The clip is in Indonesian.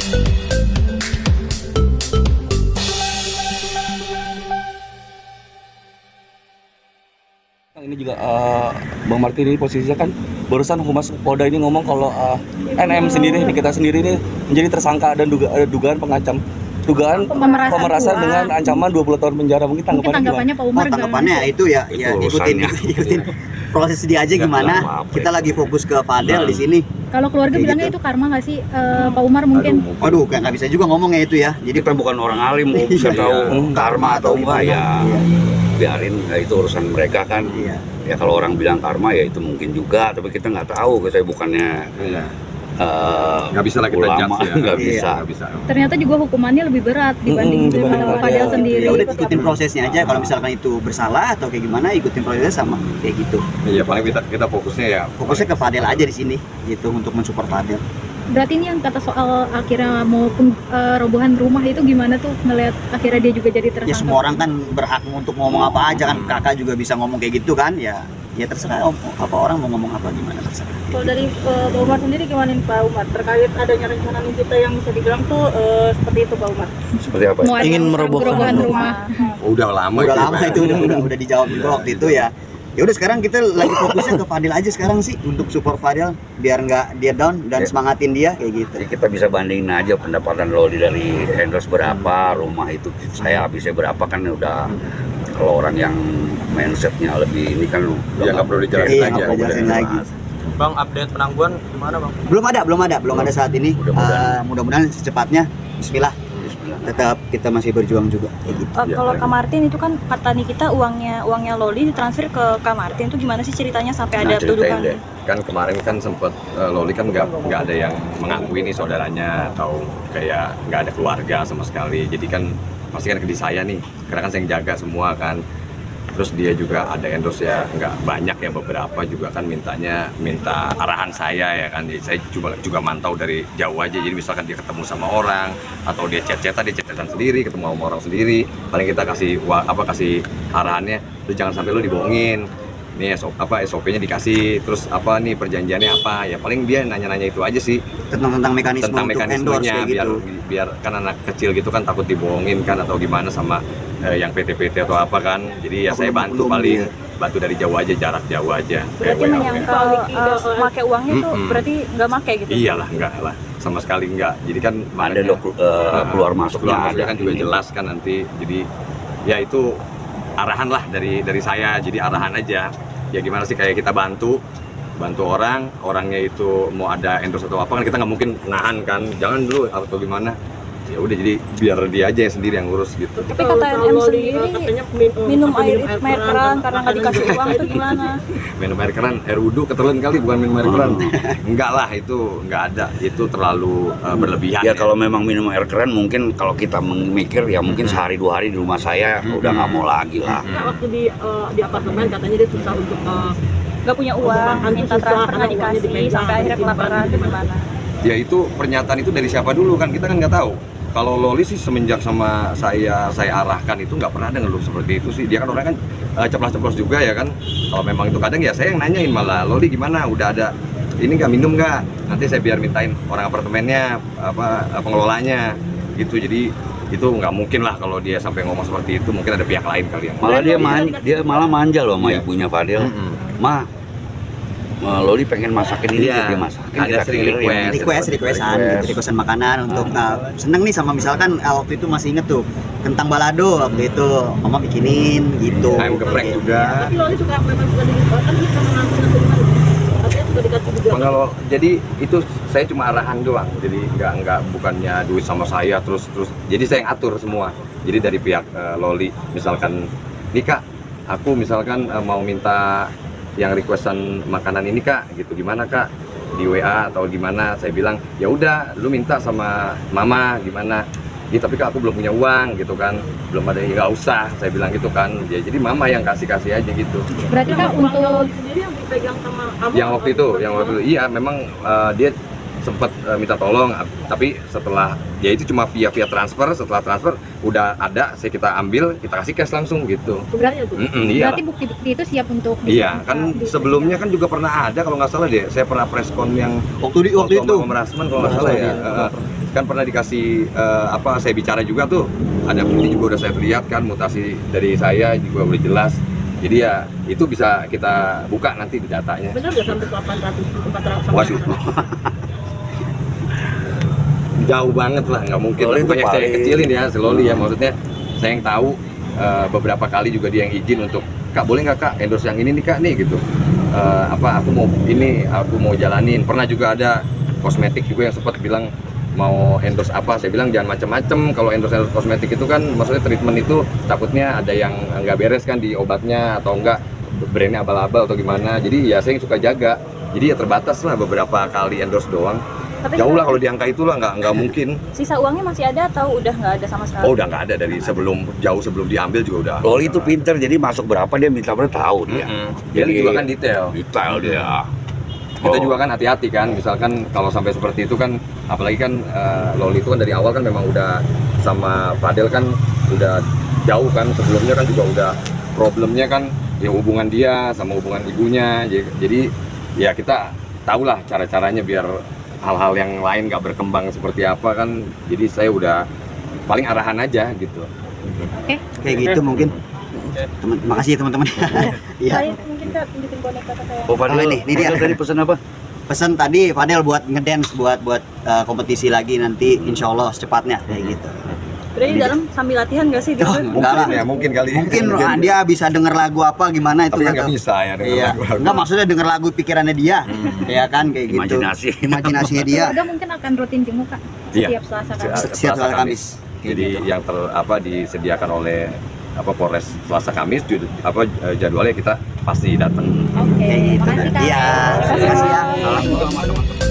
Ini juga Bang Martin ini posisinya kan barusan Humas Polda ini ngomong kalau NM sendiri, kita sendiri ini menjadi tersangka dan dugaan pemerasan dengan ancaman 20 tahun penjara. Mungkin tanggapannya Pak Umar. Tanggapannya itu ya ikutin proses dia aja gimana. Kita lagi fokus ke Fadel di sini. Kalau keluarga bilangnya itu karma nggak sih, Pak Umar mungkin? Aduh, nggak bisa juga ngomongnya itu ya. Jadi kita bukan orang alim, mau bisa tahu karma atau enggak ya. Biarin, itu urusan mereka kan. Ya kalau orang bilang karma ya itu mungkin juga, tapi kita nggak tahu. Kita bukannya nggak bisa lah kita judge ya. Nggak bisa. Ternyata juga hukumannya lebih berat dibanding Fadel sendiri. Ya udah ikutin prosesnya aja. Kalau misalkan itu bersalah atau kayak gimana, ikutin prosesnya sama kayak gitu. Iya, paling kita fokusnya ke Fadel aja di sini gitu, untuk mensupport Fadel. Berarti ini yang kata soal akhirnya mau robohan rumah itu gimana tuh ngelihat akhirnya dia juga jadi tersangka? Ya semua orang kan berhak untuk ngomong apa aja kan. Kakak juga bisa ngomong kayak gitu kan. Ya terserah apa orang mau ngomong apa, gimana terserah. Kalau dari Pak Umar sendiri gimana nih Pak Umar terkait adanya rencana kita yang bisa dibilang tuh seperti itu Pak Umar? Seperti apa? Ingin merobohkan rumah. Udah lama itu udah dijawab juga waktu itu ya. Ya udah, sekarang kita lagi fokusnya ke Fadil aja sekarang sih, untuk support Fadil biar nggak dia down dan semangatin dia kayak gitu. Jadi kita bisa bandingin aja pendapatan Loli dari endorse berapa, rumah itu saya habisnya berapa, kan udah. Kalau orang yang mindsetnya lebih ini kan udah nggak perlu dijelasin lagi. Bang, update penangguhan gimana Bang? Belum ada saat ini. Mudah-mudahan secepatnya. Bismillah. Tetap kita masih berjuang juga kayak gitu. Kalau Kak Martin itu kan kata Nikita uangnya Loli ditransfer ke Kak Martin, itu gimana sih ceritanya sampai ada tuduhan? Kan kemarin kan sempat Loli kan nggak ada yang mengakui nih saudaranya, atau kayak nggak ada keluarga sama sekali. Jadi kan pasti kan ke saya nih, karena kan saya yang jaga semua kan. Terus dia juga ada endorse ya, nggak banyak ya, beberapa juga kan minta arahan saya ya kan. Jadi saya juga mantau dari jauh aja. Jadi misalkan dia ketemu sama orang atau dia chat-chatan sendiri, ketemu sama orang sendiri, paling kita kasih arahannya, lu jangan sampai lu dibohongin. Nih SOP-nya dikasih, terus apa nih perjanjiannya apa, ya paling dia nanya-nanya itu aja sih, tentang mekanismenya biar kan anak kecil gitu kan takut dibohongin kan atau gimana sama yang PT-PT atau apa kan. Jadi ya saya bantu dari jauh aja, jarak jauh aja. Berarti menyangkal pakai uangnya tuh berarti nggak pakai gitu? Iyalah, enggak lah, sama sekali enggak. Jadi kan ada keluar masuknya kan juga jelas kan nanti. Jadi ya itu arahan lah dari saya, jadi arahan aja. Ya gimana sih, kayak kita bantu orangnya itu mau ada endorse atau apa kan kita nggak mungkin nahan kan, jangan dulu atau gimana. Ya udah, jadi biar dia aja yang sendiri yang ngurus gitu. Tapi kata NM sendiri minum air keran karena nggak dikasih uang itu gimana? Minum air keran, air wudhu keterlaluan kali, bukan minum air keran. Enggak lah, itu nggak ada, itu terlalu berlebihan. Ya kalau memang minum air keran mungkin kalau kita mikir ya mungkin sehari 2 hari di rumah saya udah nggak mau lagi lah. Waktu di apartemen katanya dia susah untuk nggak punya uang, minta transfer nggak dikasih, sampai akhirnya kelaparan, gimana? Ya itu pernyataan itu dari siapa dulu kan, kita kan nggak tahu. Kalau Loli sih semenjak sama saya arahkan itu nggak pernah ada ngeluh seperti itu sih. Dia kan orang kan ceplas-ceplos juga ya kan. Kalau memang itu kadang ya saya yang nanyain malah, Loli gimana, udah ada ini nggak, minum nggak? Nanti saya biar mintain orang apartemennya, pengelolanya gitu. Jadi itu nggak mungkin lah kalau dia sampai ngomong seperti itu, mungkin ada pihak lain kali yang malah dia malah manja loh sama ibunya Fadil. Ma, Loli pengen masakin ini, dia masakin. Ada sering requestan makanan untuk seneng nih sama, misalkan waktu itu masih inget tuh kentang balado waktu itu mama bikinin gitu. Ayam geprek juga. Tapi Loli juga memang suka kan bisa mengatur kalau jadi itu saya cuma arahan doang, jadi nggak bukannya duit sama saya terus jadi saya yang atur semua. Jadi dari pihak Loli misalkan, nih Kak, aku misalkan mau minta yang requestan makanan ini Kak, gitu, gimana Kak, di WA atau gimana, saya bilang ya udah lu minta sama mama gimana. Ya, tapi Kak aku belum punya uang gitu kan, belum ada, ya nggak usah, saya bilang gitu kan. Ya, jadi mama yang kasih aja gitu. Berarti Kak untuk sendiri yang dipegang sama kamu? Yang waktu itu iya memang dia sempat minta tolong, tapi setelah ya itu cuma via transfer, setelah transfer udah ada, kita ambil, kita kasih cash langsung gitu. Iya. Berarti bukti-bukti itu siap untuk Iya, kan sebelumnya kan juga pernah ada kalau nggak salah deh, saya pernah preskon yang waktu itu Rasman kalau nggak salah ya. Kan pernah dikasih saya bicara juga tuh, ada bukti juga udah saya lihat kan, mutasi dari saya juga udah jelas. Jadi ya itu bisa kita buka nanti di datanya. Benar nggak sampai 800 Waduh. Jauh banget lah, nggak mungkin. Loli itu Banyak saya yang paling- kecilin ya, si Loli ya, maksudnya saya yang tahu beberapa kali juga dia yang izin untuk, Kak boleh nggak Kak endorse yang ini nih Kak nih gitu. Aku mau jalanin. Pernah juga ada kosmetik juga yang sempat bilang mau endorse apa, saya bilang jangan macem-macem. Kalau endorse kosmetik itu kan maksudnya treatment itu takutnya ada yang nggak beres kan di obatnya, atau enggak brandnya abal-abal atau gimana. Jadi ya saya yang suka jaga, jadi ya terbatas lah beberapa kali endorse doang. Tapi Jauh lah kalau di angka itu lah, nggak mungkin. sisa uangnya masih ada atau udah nggak ada sama sekali? Oh udah nggak ada dari jauh sebelum diambil juga udah. Loli itu pinter, jadi masuk berapa dia minta berapa tahu dia. Dia juga kan detail. Detail dia. Kita juga kan hati-hati kan, misalkan kalau sampai seperti itu kan, apalagi kan Loli itu kan dari awal kan memang udah sama Fadel kan udah jauh kan, sebelumnya kan juga udah problemnya kan ya hubungan dia sama hubungan ibunya, jadi ya kita tahulah cara-caranya biar hal-hal yang lain nggak berkembang seperti apa kan, jadi saya udah paling arahan aja gitu. kayak gitu mungkin. Makasih ya teman-teman. Iya. Saya mungkin Kak tunjukin boneka saya. Oh Fadil, ini dia. Fadil tadi pesan apa? Pesan tadi Fadel buat ngedance buat kompetisi lagi nanti insya Allah secepatnya kayak gitu. Berarti di dalam sambil latihan nggak sih? Oh, enggak lah. Ya mungkin kali. Mungkin dia bisa denger lagu apa gimana itu Tapi kan nggak nggak tahu. bisa ya dengan Iya. lagu-lagu. Enggak, maksudnya denger lagu pikirannya dia. Ya kan kayak gitu. Imajinasi. Imajinasinya dia. Keluarga mungkin akan rutin jenguk Kak Iya. setiap Selasa kan. Setiap Selasa Kamis. Jadi yang disediakan oleh Polres Selasa Kamis jadwalnya kita pasti datang. Oke, Kayak gitu. makasih Kak. Iya. Terima kasih. Terima kasih ya. Bye. Salam juga sama teman-teman.